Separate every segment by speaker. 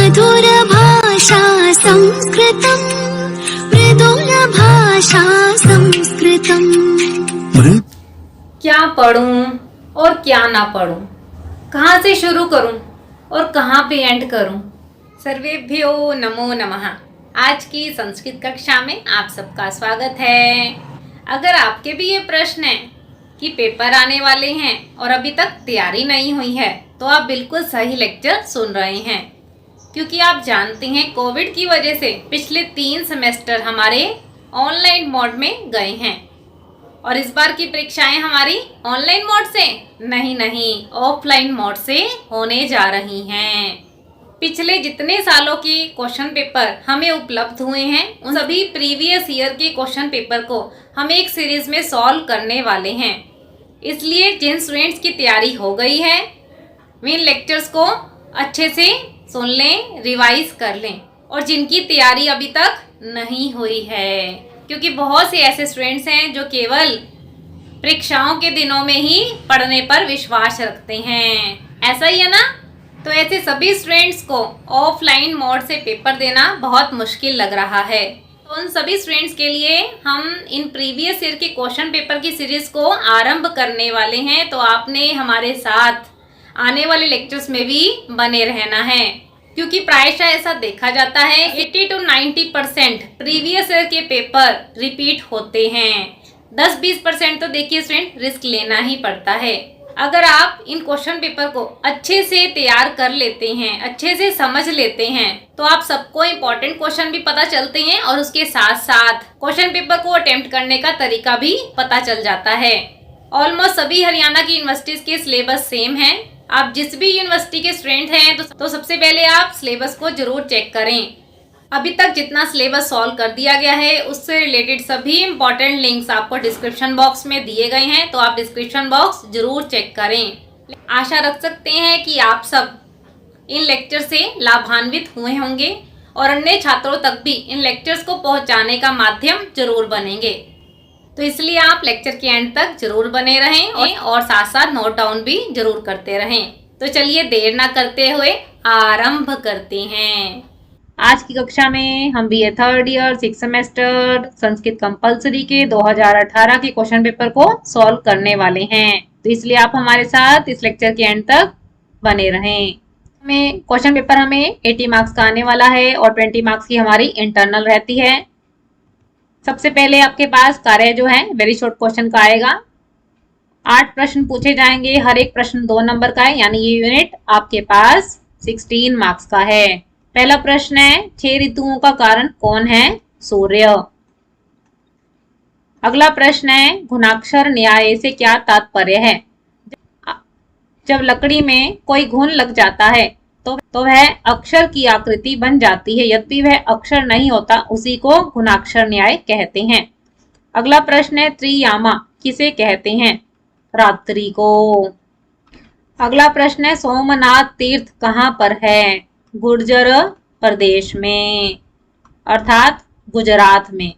Speaker 1: मधुर भाषा संस्कृतम्, मृदुल भाषा संस्कृतम्।
Speaker 2: क्या पढूं और क्या ना पढूं, कहाँ से शुरू करूं और कहाँ पे एंड करूं। सर्वेभ्यो नमो नमः। आज की संस्कृत कक्षा में आप सबका स्वागत है। अगर आपके भी ये प्रश्न है कि पेपर आने वाले हैं और अभी तक तैयारी नहीं हुई है, तो आप बिल्कुल सही लेक्चर सुन रहे हैं, क्योंकि आप जानते हैं कोविड की वजह से पिछले 3 सेमेस्टर हमारे ऑनलाइन मोड में गए हैं और इस बार की परीक्षाएं हमारी ऑनलाइन मोड से नहीं ऑफलाइन मोड से होने जा रही हैं। पिछले जितने सालों के क्वेश्चन पेपर हमें उपलब्ध हुए हैं, उन सभी प्रीवियस ईयर के क्वेश्चन पेपर को हम एक सीरीज में सॉल्व करने वाले हैं। इसलिए जिन स्टूडेंट्स की तैयारी हो गई है वे इन लेक्चर्स को अच्छे से सुन लें, रिवाइज कर लें, और जिनकी तैयारी अभी तक नहीं हुई है, क्योंकि बहुत से ऐसे स्टूडेंट्स हैं जो केवल परीक्षाओं के दिनों में ही पढ़ने पर विश्वास रखते हैं। ऐसा ही है ना? तो ऐसे सभी स्टूडेंट्स को ऑफलाइन मोड से पेपर देना बहुत मुश्किल लग रहा है। तो उन सभी स्टूडेंट्स के लिए हम इन प्रीवियस ईयर के क्वेश्चन पेपर की सीरीज को आरंभ करने वाले हैं। तो आपने हमारे साथ आने वाले लेक्चर्स में भी बने रहना है, क्योंकि प्रायशः ऐसा देखा जाता है 80 to 90% प्रीवियस ईयर के पेपर रिपीट होते हैं। 10-20% तो देखिए स्टूडेंट रिस्क लेना ही पड़ता है। अगर आप इन क्वेश्चन पेपर को अच्छे से तैयार कर लेते हैं, अच्छे से समझ लेते हैं, तो आप सबको इम्पोर्टेंट क्वेश्चन भी पता चलते हैं और उसके साथ साथ क्वेश्चन पेपर को अटेम्प्ट करने का तरीका भी पता चल जाता है। ऑलमोस्ट सभी हरियाणा की यूनिवर्सिटीज के सिलेबस सेम है। आप जिस भी यूनिवर्सिटी के स्टूडेंट हैं तो सबसे पहले आप सिलेबस को जरूर चेक करें। अभी तक जितना सिलेबस सॉल्व कर दिया गया है उससे रिलेटेड सभी इंपॉर्टेंट लिंक्स आपको डिस्क्रिप्शन बॉक्स में दिए गए हैं, तो आप डिस्क्रिप्शन बॉक्स जरूर चेक करें। आशा रख सकते हैं कि आप सब इन लेक्चर से लाभान्वित हुए होंगे और अन्य छात्रों तक भी इन लेक्चर्स को पहुंचाने का माध्यम जरूर बनेंगे। तो इसलिए आप लेक्चर के एंड तक जरूर बने रहें और साथ साथ नोट डाउन भी जरूर करते रहें। तो चलिए देर ना करते हुए आरंभ करते हैं। आज की कक्षा में हम BA 3rd year 6th semester Sanskrit compulsory के 2018 के क्वेश्चन पेपर को सॉल्व करने वाले हैं। तो इसलिए आप हमारे साथ इस लेक्चर के एंड तक बने रहें। क्वेश्चन पेपर हमें 80 मार्क्स का आने वाला है और 20 मार्क्स की हमारी इंटरनल रहती है। सबसे पहले आपके पास कार्य जो है वेरी शॉर्ट क्वेश्चन का आएगा। 8 प्रश्न पूछे जाएंगे, हर एक प्रश्न 2 नंबर का है, यानी ये यूनिट आपके पास 16 मार्क्स का है। पहला प्रश्न है 6 ऋतुओं का कारण कौन है? सूर्य। अगला प्रश्न है घुणाक्षर न्याय से क्या तात्पर्य है? जब लकड़ी में कोई घुन लग जाता है तो वह अक्षर की आकृति बन जाती है, यद्यपि वह अक्षर नहीं होता, उसी को घुणाक्षर न्याय कहते हैं। अगला प्रश्न है त्रियामा किसे कहते हैं? रात्रि को। अगला प्रश्न है सोमनाथ तीर्थ कहाँ पर है? गुर्जर प्रदेश में, अर्थात गुजरात में।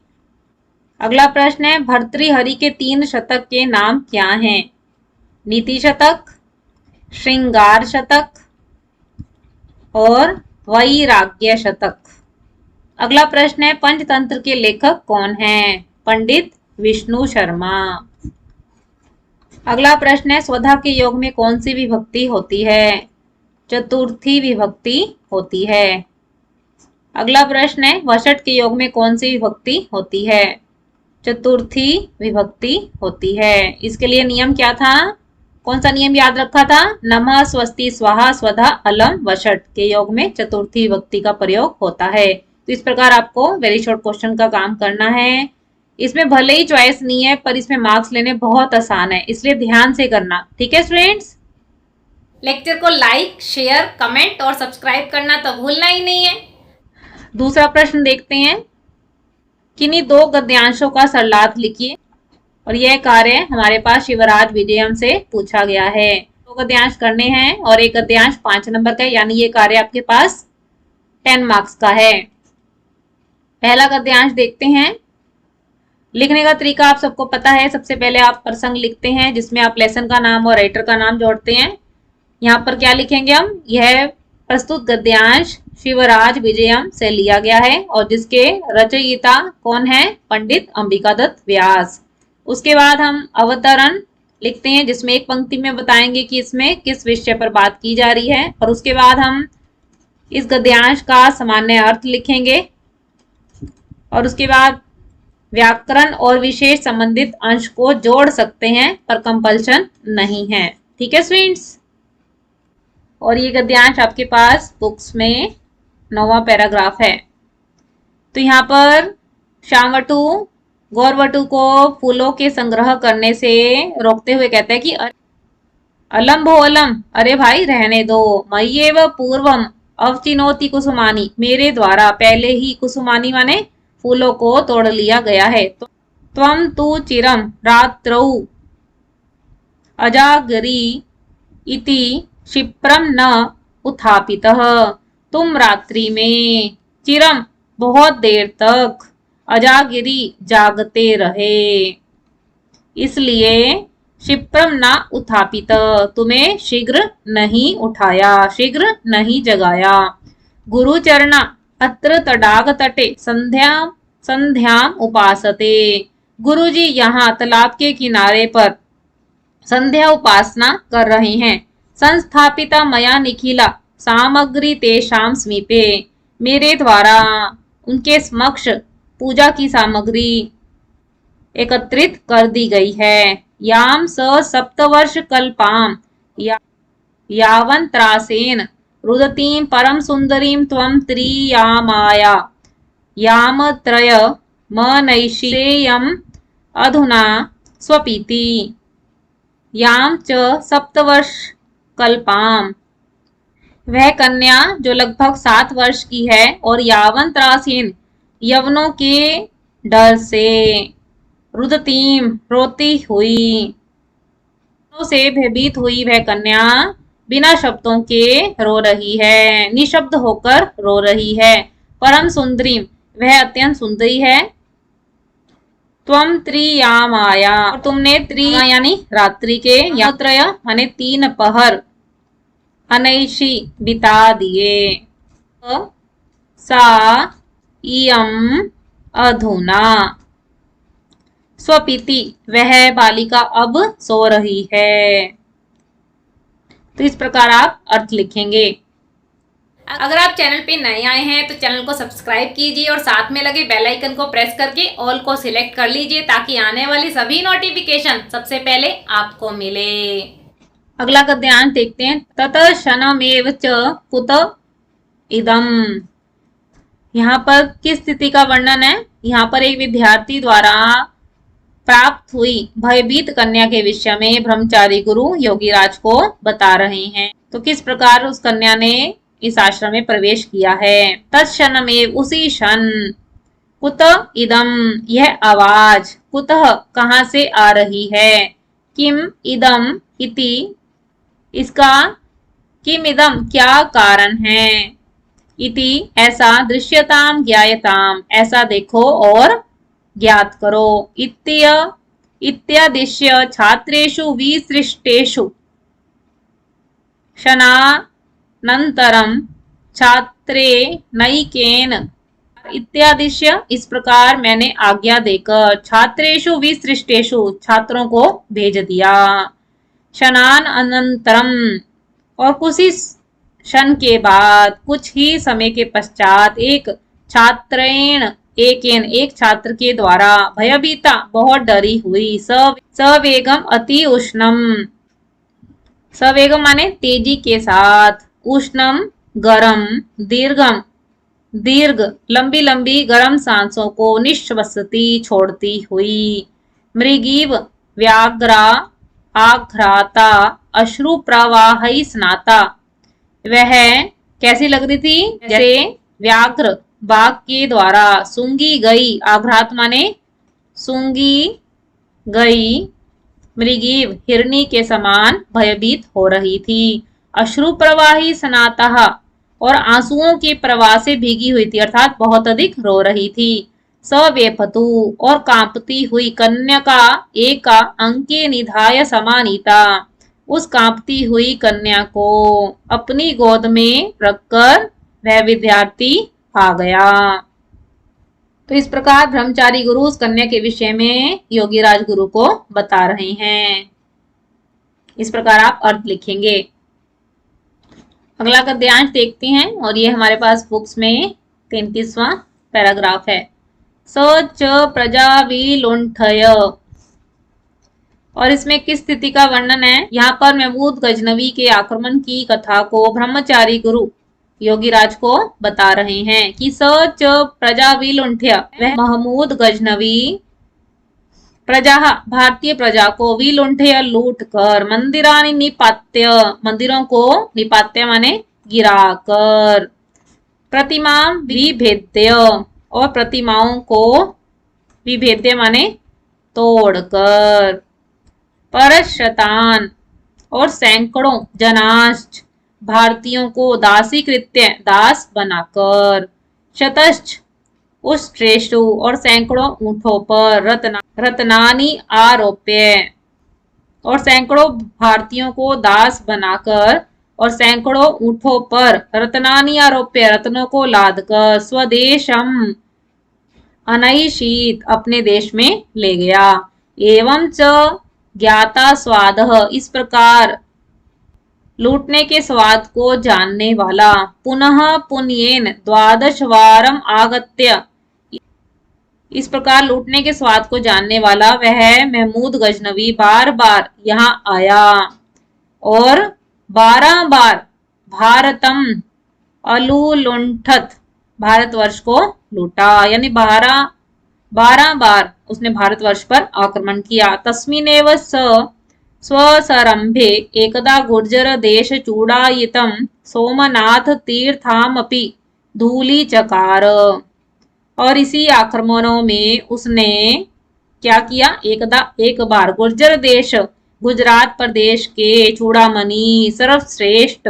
Speaker 2: अगला प्रश्न है भर्तृहरि के 3 शतक के नाम क्या हैं? नीति शतक, श्रृंगार शतक और वैराग्य शतक। अगला प्रश्न है पंचतंत्र के लेखक कौन हैं? पंडित विष्णु शर्मा। अगला प्रश्न है स्वधा के योग में कौन सी विभक्ति होती है? चतुर्थी विभक्ति होती है। अगला प्रश्न है वषट के योग में कौन सी विभक्ति होती है? चतुर्थी विभक्ति होती है। इसके लिए नियम क्या था? कौन सा नियम याद रखा था? नमः स्वस्ति स्वाहा स्वधा अलम वषट के योग में चतुर्थी विभक्ति का प्रयोग होता है। तो इस प्रकार आपको वेरी शॉर्ट क्वेश्चन का काम करना है। इसमें भले ही चॉइस नहीं है, पर इसमें मार्क्स लेने बहुत आसान है, इसलिए ध्यान से करना। ठीक है स्टूडेंट्स? लेक्चर को लाइक, शेयर, कमेंट और सब्सक्राइब करना तो भूलना ही नहीं है। दूसरा प्रश्न देखते हैं। किन्हीं 2 गद्यांशों का सरलार्थ लिखिए, और यह कार्य हमारे पास शिवराज विजयम से पूछा गया है। 2 गद्यांश करने हैं और एक गद्यांश 5 नंबर का है, यानी ये कार्य आपके पास 10 मार्क्स का है। पहला गद्यांश देखते हैं। लिखने का तरीका आप सबको पता है। सबसे पहले आप प्रसंग लिखते हैं जिसमें आप लेसन का नाम और राइटर का नाम जोड़ते हैं। यहाँ पर क्या लिखेंगे हम? यह प्रस्तुत गद्यांश शिवराज विजयम से लिया गया है और जिसके रचयिता कौन है? पंडित अंबिकादत्त व्यास। उसके बाद हम अवतरण लिखते हैं जिसमें एक पंक्ति में बताएंगे कि इसमें किस विषय पर बात की जा रही है, और उसके बाद हम इस गद्यांश का सामान्य अर्थ लिखेंगे और उसके बाद व्याकरण और विशेष संबंधित अंश को जोड़ सकते हैं पर कंपल्शन नहीं है। ठीक है स्टूडेंट्स, और ये गद्यांश आपके पास बुक्स में 9वां पैराग्राफ है। तो यहाँ पर श्यामवटु गौरवटु को फूलों के संग्रह करने से रोकते हुए कहते हैं कि अलम भो अलम, अरे भाई रहने दो। मय्येव पूर्वम अवचिनोति कुसुमानी, मेरे द्वारा पहले ही कुसुमानी माने फूलों को तोड़ लिया गया है। तो त्वम तु चिरम रात्रौ अजागरी इति क्षिप्रम न उत्थापितः, तुम रात्रि में चिरम बहुत देर तक अजागिरी जागते रहे, इसलिए क्षिप्रम न उत्थापित, तुम्हें शीघ्र नहीं उठाया, शीघ्र नहीं जगाया। गुरुचरणा अत्र तडाग तटे संध्याम उपासते, गुरुजी यहाँ तालाब के किनारे पर संध्या उपासना कर रहे हैं। संस्थापिता मया निखिला सामग्री तेषाम समीपे, मेरे द्वारा उनके समक्ष पूजा की सामग्री एकत्रित कर दी गई है। याम स सप्तवर्ष कल्पाम यावंत्रासेन रुदतीं परम सुंदरीं त्वं त्रियामाया याम त्रय मनैषेयम् अधुना स्वपीति, याम च सप्तवर्ष कल्पाम, वह कन्या जो लगभग 7 वर्ष की है और यावंत्रासीन यवनों के डर से, रुदतीम रोती हुई, से भयभीत हुई वह कन्या बिना शब्दों के रो रही है, निशब्द होकर रो रही है। परम सुंदरी, वह अत्यंत सुंदरी है। त्वम त्रियामाया, और तुमने यानी रात्रि के, यात्रय माने 3 पहर अनैषी बिता दिए। सा इयम अधुना स्वपीति, वह बालिका अब सो रही है। तो इस प्रकार आप अर्थ लिखेंगे। अगर आप चैनल पे नए आए हैं तो चैनल को सब्सक्राइब कीजिए और साथ में लगे बेल आइकन को प्रेस करके ऑल को सिलेक्ट कर लीजिए ताकि आने वाली सभी नोटिफिकेशन सबसे पहले आपको मिले। अगला गद्यांश देखते हैं। तत शनमेव च कुत इदम, यहाँ पर किस स्थिति का वर्णन है? यहाँ पर एक विद्यार्थी द्वारा प्राप्त हुई भयभीत कन्या के विषय में ब्रह्मचारी गुरु योगीराज को बता रहे हैं। तो किस प्रकार उस कन्या ने इस आश्रम में प्रवेश किया है। तत्क्षण में, उसी क्षण, कुत इदम, यह आवाज, कुतः कहाँ से आ रही है, किम इदम इति, इसका, किम इदम क्या कारण है, इति ऐसा, दृश्यताम ज्ञायताम ऐसा देखो और ज्ञात करो, इत्यादिश्य छात्रेषु विसृष्टेषु क्षणानन्तरं छात्रे नैकेन, इत्यादिश्य इस प्रकार मैंने आज्ञा देकर, छात्रेषु विसृष्टेषु छात्रों को भेज दिया, क्षणान अनंतरम और कुछ ही क्षण के बाद, कुछ ही समय के पश्चात, एक छात्रेण एक छात्र के द्वारा, भयभीता बहुत डरी हुई, सवेगम अति उष्णम, सवेगम माने तेजी के साथ, उष्णम गरम, दीर्घम दीर्घ लंबी लंबी गरम सांसों को, निश्वसती छोड़ती हुई, मृगीव व्याघ्रा आघ्राता अश्रु प्रवाही स्नाता, वह कैसी लग रही थी? जैसे व्याघ्र बाघ के द्वारा सूंघी गई, आघ्रात माने सूंघी गई, मृगीव हिरणी के समान भयभीत हो रही थी, अश्रु प्रवाही स्नातः और आंसुओं के प्रवाह से भीगी हुई थी, अर्थात बहुत अधिक रो रही थी, सवेफतु और कांपती हुई, कन्या का एका अंके निधाय समानीता, उस कांपती हुई कन्या को अपनी गोद में रखकर वह विद्यार्थी आ गया। तो इस प्रकार ब्रह्मचारी गुरु उस कन्या के विषय में योगीराज गुरु को बता रहे हैं। इस प्रकार आप अर्थ लिखेंगे। अगला गद्यांश देखते हैं और ये हमारे पास बुक्स में 33वां पैराग्राफ है। स च प्रजा विलुंठय, और इसमें किस स्थिति का वर्णन है? यहाँ पर महमूद गजनवी के आक्रमण की कथा को ब्रह्मचारी गुरु योगीराज को बता रहे हैं कि स च प्रजा विलुंठ्य, वह महमूद गजनवी प्रजा भारतीय प्रजा को विलुंठ्य लूट कर मंदिरानि निपात्य, मंदिरों को निपात्य माने गिराकर, प्रतिमा विभेद्य, और प्रतिमाओं को विभेद्य माने तोड़कर, परशतान, और सैकड़ों जनाश्च, भारतीयों को दासीकृत्य दास बनाकर, शतश्च, उस श्रेष्ठु, और सैकड़ों ऊंटों पर रत्नानी आरोप्य, और सैकड़ों भारतीयों को दास बनाकर और सैकड़ों ऊंटों पर रत्नानी आरोप्य, रत्नों को लादकर, स्वदेशम अनैषीत, अपने देश में ले गया। एवं च ज्ञाता स्वाद, इस प्रकार लूटने के स्वाद को जानने वाला, पुनः पुण्येन द्वादश वारम आगत्य, इस प्रकार लूटने के स्वाद को जानने वाला वह महमूद गजनवी बार बार यहाँ आया और 12 बार भारतम अलुलुंठत, भारतवर्ष को लूटा, यानी 12 बार उसने भारतवर्ष पर आक्रमण किया। तस्मिनेव स्वसरंभे एकदा गुर्जर देश चूड़ायितम सोमनाथ तीर्थामपि धूली चकार, और इसी आक्रमणों में उसने क्या किया? एक बार गुर्जर देश, गुजरात प्रदेश के चूड़ामणि सर्वश्रेष्ठ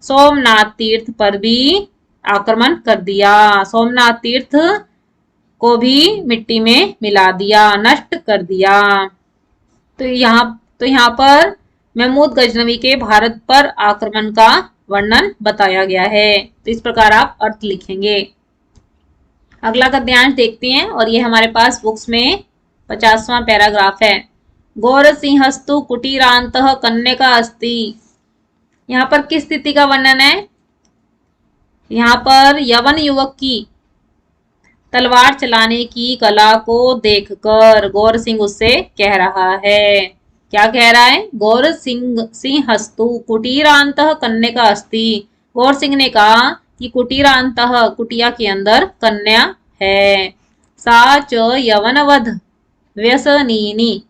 Speaker 2: सोमनाथ तीर्थ पर भी आक्रमण कर दिया। सोमनाथ तीर्थ को भी मिट्टी में मिला दिया, नष्ट कर दिया। तो यहाँ पर महमूद गजनवी के भारत पर आक्रमण का वर्णन बताया गया है। तो इस प्रकार आप अर्थ लिखेंगे। अगला गद्यांश देखते हैं और ये हमारे पास बुक्स में 50वां पैराग्राफ है। गौर सिंहस्तु कुटीरांत कन्या अस्ति, यहाँ पर किस स्थिति का वर्णन है? यहाँ पर यवन युवक की तलवार चलाने की कला को देखकर गौर सिंह उससे कह रहा है। क्या कह रहा है? गौर सिंहस्तु कुटीरांत कन्या अस्ति, गौर सिंह ने कहा कि कुटीरांत, कुटिया के अंदर कन्या है। सा च यवनवध व्यसनिनी,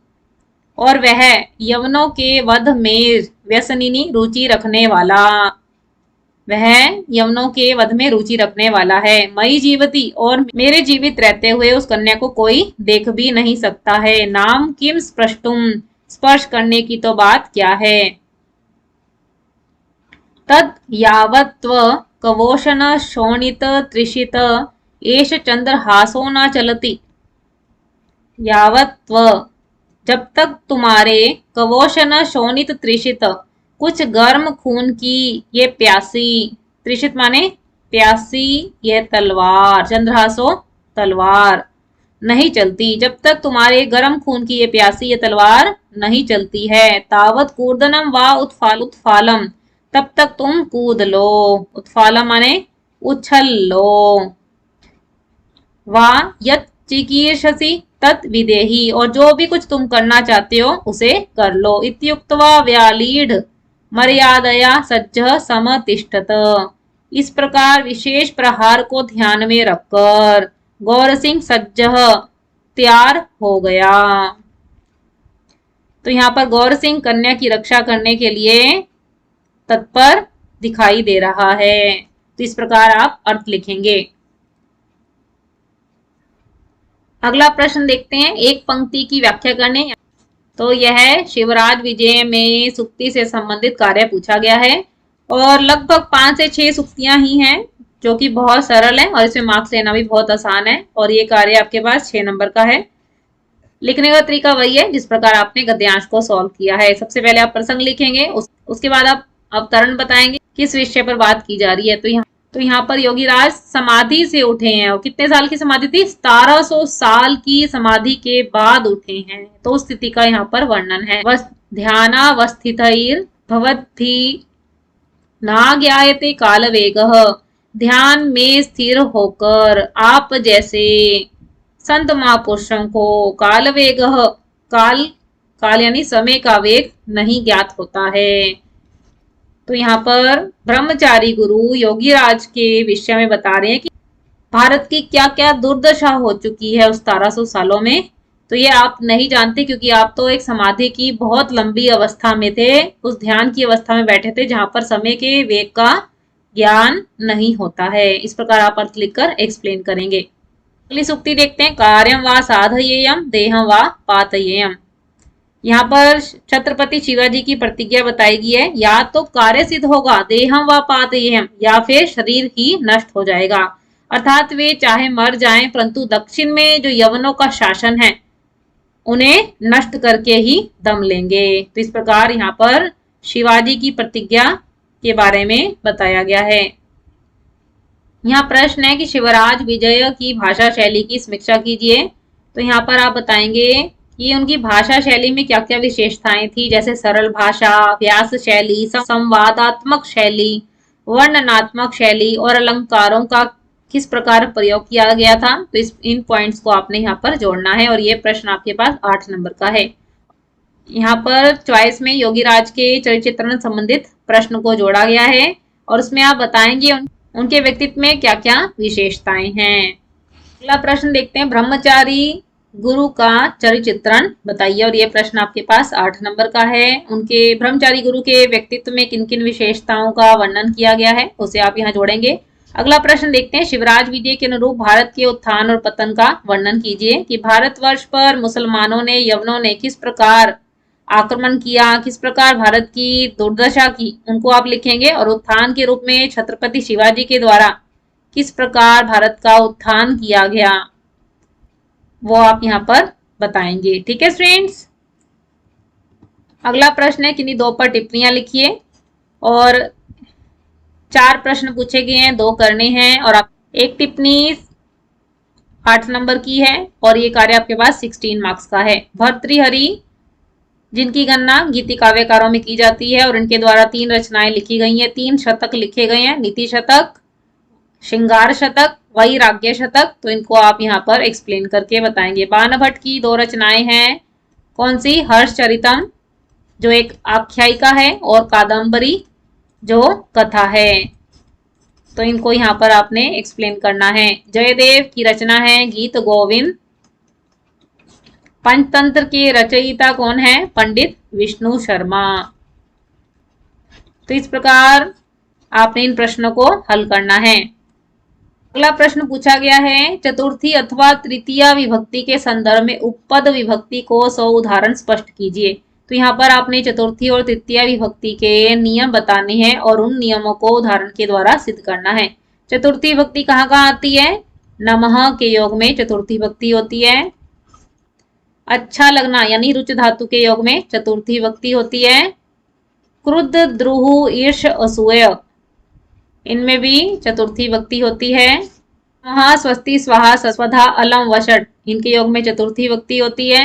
Speaker 2: और वह यवनों के वध में व्यसनिनी रुचि रखने वाला, वह यवनों के वध में रुचि रखने वाला है। मई जीवती, और मेरे जीवित रहते हुए उस कन्या को कोई देख भी नहीं सकता है। नाम किम स्पृष्टुम, स्पर्श करने की तो बात क्या है। तद यावत्व कवोशन शोणित त्रिषित एष चंद्रहासो न चलति, यावत्व, जब तक तुम्हारे कवोशन शोणित त्रिषित, कुछ गर्म खून की ये प्यासी, त्रिषित माने प्यासी, ये तलवार, चंद्रहासो तलवार नहीं चलती, जब तक तुम्हारे गर्म खून की ये प्यासी ये तलवार नहीं चलती है। तावत कूर्दनम व उत्फालम, तब तक तुम कूद लो। उत्फालम माने उछल लो। वा यत् चिकीर्षसि तत् विदेही, और जो भी कुछ तुम करना चाहते हो उसे कर लो। इत्युक्त्वा व्यालीढ़ मर्यादया सज्ज समतिष्ठत, इस प्रकार विशेष प्रहार को ध्यान में रखकर गौर सिंह सज्ज तैयार हो गया। तो यहाँ पर गौर सिंह कन्या की रक्षा करने के लिए तत्पर दिखाई दे रहा है। तो इस प्रकार आप अर्थ लिखेंगे। अगला प्रश्न देखते हैं, एक पंक्ति की व्याख्या करने। तो यह शिवराज विजय में सुक्ति से संबंधित कार्य पूछा गया है और लगभग 5 से 6 सुक्तियां ही हैं जो कि बहुत सरल है और इसमें मार्क्स लेना भी बहुत आसान है। और ये कार्य आपके पास 6 नंबर का है। लिखने का तरीका वही है जिस प्रकार आपने गद्यांश को सॉल्व किया है। सबसे पहले आप प्रसंग लिखेंगे, उसके बाद आप अवतरण बताएंगे किस विषय पर बात की जा रही है। तो यहाँ पर योगीराज समाधि से उठे हैं, और कितने साल की समाधि थी? 1700 साल की समाधि के बाद उठे हैं। तो उस स्थिति का यहाँ पर वर्णन है। ध्यानावस्थितैर भवद्भिः ना ज्ञायते काल वेगः, ध्यान में स्थिर होकर आप जैसे संत महापुरुषों को काल वेगः, काल काल यानी समय का वेग नहीं ज्ञात होता है। तो यहाँ पर ब्रह्मचारी गुरु योगीराज के विषय में बता रहे हैं कि भारत की क्या क्या दुर्दशा हो चुकी है उस 1700 सालों में। तो ये आप नहीं जानते क्योंकि आप तो एक समाधि की बहुत लंबी अवस्था में थे, उस ध्यान की अवस्था में बैठे थे जहां पर समय के वेग का ज्ञान नहीं होता है। इस प्रकार आप अर्थ लिखकर एक्सप्लेन करेंगे। अगली सूक्ति देखते हैं। कार्यम वा साधयेयम देहम वा पातयेयम। यहाँ पर छत्रपति शिवाजी की प्रतिज्ञा बताई गई है, या तो कार्य सिद्ध होगा देहम व पातयेयम, या फिर शरीर ही नष्ट हो जाएगा। अर्थात वे चाहे मर जाएं परंतु दक्षिण में जो यवनों का शासन है उन्हें नष्ट करके ही दम लेंगे। तो इस प्रकार यहाँ पर शिवाजी की प्रतिज्ञा के बारे में बताया गया है। यहाँ प्रश्न है कि शिवराज विजय की भाषा शैली की समीक्षा कीजिए। तो यहाँ पर आप बताएंगे कि उनकी भाषा शैली में क्या क्या विशेषताएं थी, जैसे सरल भाषा, व्यास शैली, संवादात्मक शैली, वर्णनात्मक शैली और अलंकारों का किस प्रकार प्रयोग किया गया था। तो इन पॉइंट्स को आपने यहाँ पर जोड़ना है और ये प्रश्न आपके पास 8 नंबर का है। यहाँ पर चॉइस में योगीराज के चरित्र चित्रण संबंधित प्रश्न को जोड़ा गया है और उसमें आप बताएंगे उनके व्यक्तित्व में क्या क्या विशेषताएं हैं। अगला प्रश्न देखते हैं। ब्रह्मचारी गुरु का चरित्र चित्रण बताइए, और ये प्रश्न आपके पास 8 नंबर का है। उनके ब्रह्मचारी गुरु के व्यक्तित्व में किन किन विशेषताओं का वर्णन किया गया है उसे आप यहाँ जोड़ेंगे। अगला प्रश्न देखते हैं। शिवराज विजय के अनुरूप भारत के उत्थान और पतन का वर्णन कीजिए, कि भारतवर्ष पर मुसलमानों ने, यवनों ने किस प्रकार आक्रमण किया, किस प्रकार भारत की दुर्दशा की, उनको आप लिखेंगे। और उत्थान के रूप में छत्रपति शिवाजी के द्वारा किस प्रकार भारत का उत्थान किया गया वो आप यहाँ पर बताएंगे। ठीक है स्टूडेंट्स। अगला प्रश्न है, किन्हीं 2 पर टिप्पणियां लिखिए और 4 प्रश्न पूछे गए हैं, 2 करने हैं और आप एक टिप्पणी 8 नंबर की है और ये कार्य आपके पास 16 मार्क्स का है। भर्तृहरि जिनकी गणना गीति काव्यकारों में की जाती है और इनके द्वारा 3 रचनाएं लिखी गई हैं, 3 शतक लिखे गए हैं, नीति शतक, श्रृंगार शतक, वैराग्य शतक। तो इनको आप यहाँ पर एक्सप्लेन करके बताएंगे। बाणभट्ट की 2 रचनाएं हैं, कौन सी? हर्षचरितम जो एक आख्यायिका है और कादम्बरी जो कथा है। तो इनको यहाँ पर आपने एक्सप्लेन करना है। जयदेव की रचना है गीत गोविंद। पंचतंत्र के रचयिता कौन है? पंडित विष्णु शर्मा। तो इस प्रकार आपने इन प्रश्नों को हल करना है। अगला प्रश्न पूछा गया है, चतुर्थी अथवा तृतीया विभक्ति के संदर्भ में उपपद विभक्ति को 100 उदाहरण स्पष्ट कीजिए। तो यहाँ पर आपने चतुर्थी और तृतीया विभक्ति के नियम बताने हैं और उन नियमों को उदाहरण के द्वारा सिद्ध करना है। चतुर्थी विभक्ति कहाँ कहाँ आती है? नमः के योग में चतुर्थी विभक्ति होती है। अच्छा लगना यानी रुच धातु के योग में चतुर्थी विभक्ति होती है। क्रुद्ध, द्रुह, ईर्ष, असूय इनमें भी चतुर्थी विभक्ति होती है। महा, स्वस्ति, स्वाहा, स्वधा, अलम, वषट इनके योग में चतुर्थी विभक्ति होती है।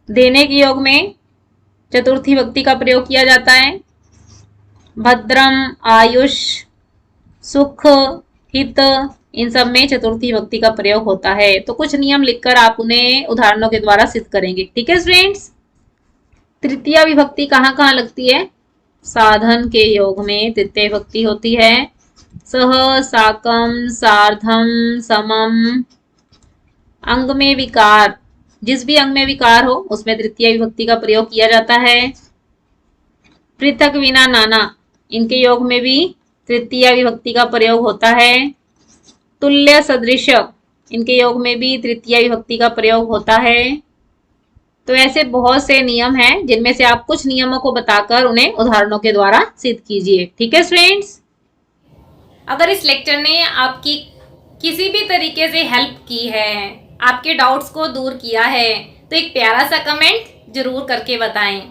Speaker 2: देने के योग में चतुर्थी विभक्ति का प्रयोग किया जाता है। भद्रम, आयुष, सुख, हित इन सब में चतुर्थी विभक्ति का प्रयोग होता है। तो कुछ नियम लिखकर आप उन्हें उदाहरणों के द्वारा सिद्ध करेंगे। ठीक है स्टूडेंट्स। तृतीया विभक्ति कहाँ कहाँ लगती है? साधन के योग में तृतीय विभक्ति होती है। सह, साकम, सार्धम, समम। अंग में विकार, जिस भी अंग में विकार हो उसमें तृतीय विभक्ति का प्रयोग किया जाता है। पृथक, विना, नाना इनके योग में भी तृतीय विभक्ति का प्रयोग होता है। तुल्य, सदृश इनके योग में भी तृतीय विभक्ति का प्रयोग होता है। तो ऐसे बहुत से नियम हैं जिनमें से आप कुछ नियमों को बताकर उन्हें उदाहरणों के द्वारा सिद्ध कीजिए। ठीक है स्टूडेंट्स। अगर इस लेक्चर ने आपकी किसी भी तरीके से हेल्प की है, आपके डाउट्स को दूर किया है, तो एक प्यारा सा कमेंट जरूर करके बताएं।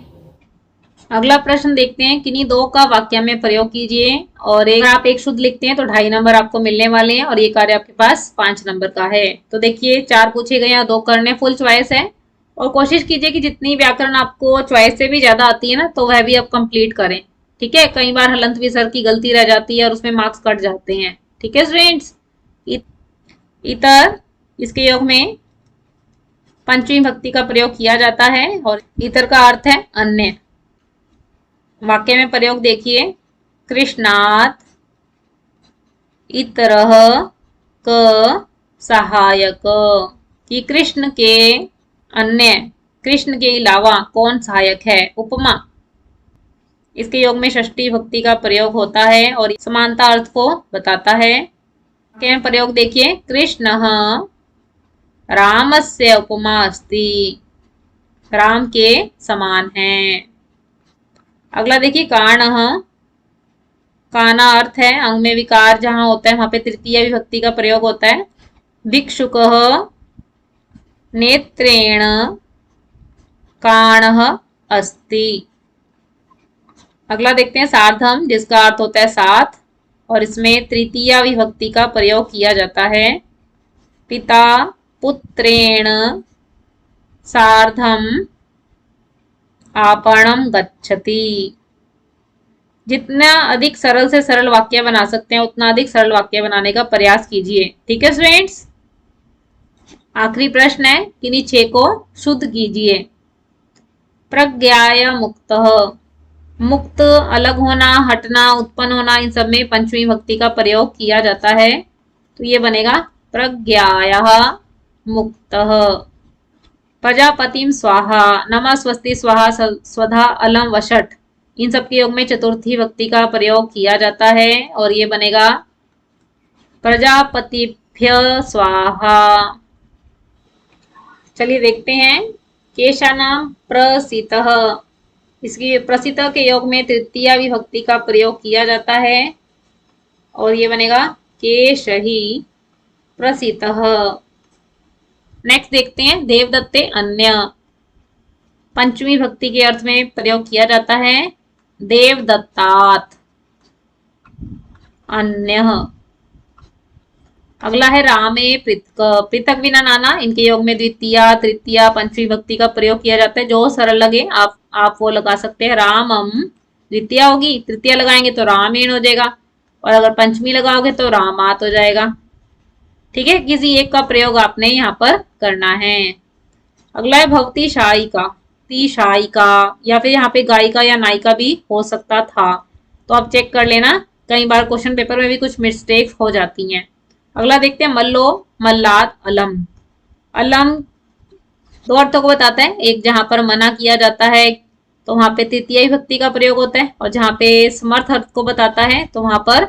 Speaker 2: अगला प्रश्न देखते हैं, किन्हीं दो का वाक्य में प्रयोग कीजिए और एक आप एक शुद्ध लिखते हैं तो 2.5 नंबर आपको मिलने वाले हैं और ये कार्य आपके पास 5 नंबर का है। तो देखिए 4 पूछे गए हैं, 2 करने फुल चॉइस है और कोशिश कीजिए कि जितनी व्याकरण आपको चॉइस से भी ज्यादा आती है ना तो वह भी आप कंप्लीट करें। ठीक है, कई बार हलंत विसर्ग की गलती रह जाती है और उसमें मार्क्स कट जाते हैं। ठीक है स्टूडेंट्स। इतर, इसके योग में पंचमी भक्ति का प्रयोग किया जाता है और इतर का अर्थ है अन्य। वाक्य में प्रयोग देखिए, कृष्णात इतरह क सहायक, कि कृष्ण के अन्य, कृष्ण के अलावा कौन सहायक है। उपमा, इसके योग में षष्ठी भक्ति का प्रयोग होता है और समानता अर्थ को बताता है। वाक्य में प्रयोग देखिए, कृष्ण रामस्य उपमा अस्ति, राम के समान है। अगला देखिए, काणः, काना अर्थ है अंग में विकार जहां होता है वहां पे तृतीय विभक्ति का प्रयोग होता है। भिक्षुकः नेत्रेण काणः अस्ति। अगला देखते हैं, सार्धम, जिसका अर्थ होता है साथ और इसमें तृतीय विभक्ति का प्रयोग किया जाता है। पिता पुत्रेण सार्धम आपणम गच्छति। जितना अधिक सरल से सरल वाक्य बना सकते हैं उतना अधिक सरल वाक्य बनाने का प्रयास कीजिए। ठीक है स्टूडेंट्स। आखिरी प्रश्न है, किन्हीं 6 को शुद्ध कीजिए। प्रज्ञाय मुक्तः, मुक्त अलग होना, हटना, उत्पन्न होना, इन सब में पंचमी भक्ति का प्रयोग किया जाता है। तो ये बनेगा प्रज्ञायः मुक्तः। प्रजापतिम स्वाहा, नमः स्वस्ति स्वाहा स्वधा अलम वषट, इन सब के योग में चतुर्थी भक्ति का प्रयोग किया जाता है और ये बनेगा प्रजापतिभ्य स्वाहा। चलिए देखते हैं, केशानाम प्रसितः, इसकी प्रसित के योग में तृतीय विभक्ति का प्रयोग किया जाता है और ये बनेगा केशही प्रसितः। नेक्स्ट देखते हैं, देवदत्ते अन्य, पंचमी भक्ति के अर्थ में प्रयोग किया जाता है। देवदत्तात अन्य। अगला है रामे पृथक, पृथक बिना नाना, इनके योग में द्वितीय तृतीय पंचमी भक्ति का प्रयोग किया जाता है। जो सरल लगे आप वो लगा सकते हैं। रामम द्वितीय होगी, तृतीय लगाएंगे तो रामेण हो जाएगा और अगर पंचमी लगाओगे तो रामात हो जाएगा। ठीक है, किसी एक का प्रयोग आपने यहाँ पर करना है। अगला है भवती शायिका, ती शायिका, या फिर यहाँ पे गायिका या नायिका भी हो सकता था, तो आप चेक कर लेना, कई बार क्वेश्चन पेपर में भी कुछ मिस्टेक्स हो जाती हैं। अगला देखते हैं, मल्लो मल्लाद अलम, अलम 2 अर्थों को बताता है। एक जहां पर मना किया जाता है तो वहां पे तृतीय विभक्ति का प्रयोग होता है और जहां पे समर्थ अर्थ को बताता है तो वहां पर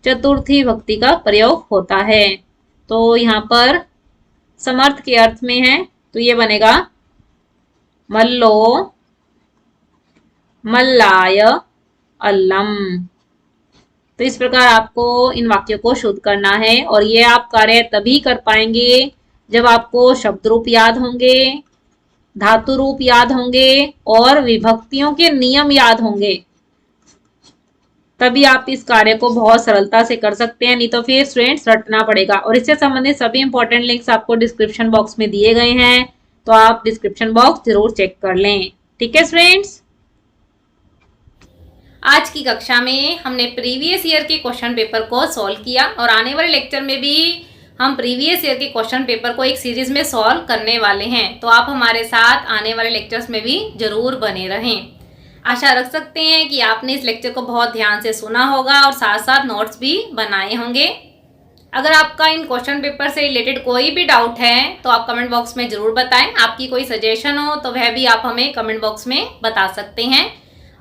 Speaker 2: चतुर्थी विभक्ति का प्रयोग होता है। तो यहाँ पर समर्थ के अर्थ में है तो ये बनेगा मल्लो मल्लाय अल्लम। तो इस प्रकार आपको इन वाक्यों को शुद्ध करना है और ये आप कार्य तभी कर पाएंगे जब आपको शब्द रूप याद होंगे, धातु रूप याद होंगे और विभक्तियों के नियम याद होंगे, तभी आप इस कार्य को बहुत सरलता से कर सकते हैं। नहीं तो फिर स्टूडेंट्स रटना पड़ेगा। और इससे संबंधित सभी इंपॉर्टेंट लिंक्स आपको डिस्क्रिप्शन बॉक्स में दिए गए हैं, तो आप डिस्क्रिप्शन बॉक्स जरूर चेक कर लें। ठीक है स्टूडेंट्स। आज की कक्षा में हमने प्रीवियस ईयर के क्वेश्चन पेपर को सॉल्व किया और आने वाले लेक्चर में भी हम प्रीवियस ईयर के क्वेश्चन पेपर को एक सीरीज में सॉल्व करने वाले हैं। तो आप हमारे साथ आने वाले लेक्चर्स में भी जरूर बने रहें। आशा रख सकते हैं कि आपने इस लेक्चर को बहुत ध्यान से सुना होगा और साथ साथ नोट्स भी बनाए होंगे। अगर आपका इन क्वेश्चन पेपर से रिलेटेड कोई भी डाउट है तो आप कमेंट बॉक्स में ज़रूर बताएं। आपकी कोई सजेशन हो तो वह भी आप हमें कमेंट बॉक्स में बता सकते हैं।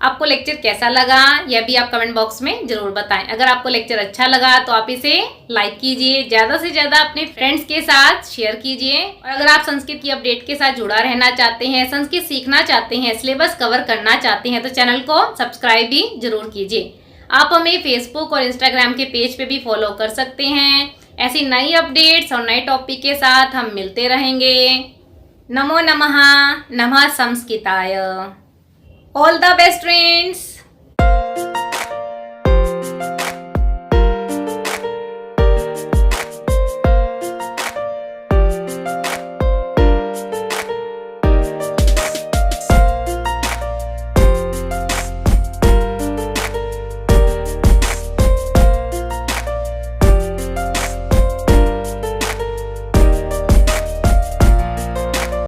Speaker 2: आपको लेक्चर कैसा लगा यह भी आप कमेंट बॉक्स में ज़रूर बताएं। अगर आपको लेक्चर अच्छा लगा तो आप इसे लाइक कीजिए, ज़्यादा से ज़्यादा अपने फ्रेंड्स के साथ शेयर कीजिए। और अगर आप संस्कृत की अपडेट के साथ जुड़ा रहना चाहते हैं, संस्कृत सीखना चाहते हैं, सिलेबस कवर करना चाहते हैं तो चैनल को सब्सक्राइब भी जरूर कीजिए। आप हमें फेसबुक और इंस्टाग्राम के पेज पे भी फॉलो कर सकते हैं। ऐसी नई अपडेट्स और नए टॉपिक के साथ हम मिलते रहेंगे। नमो नमः, नमः संस्कृताय। All the best friends.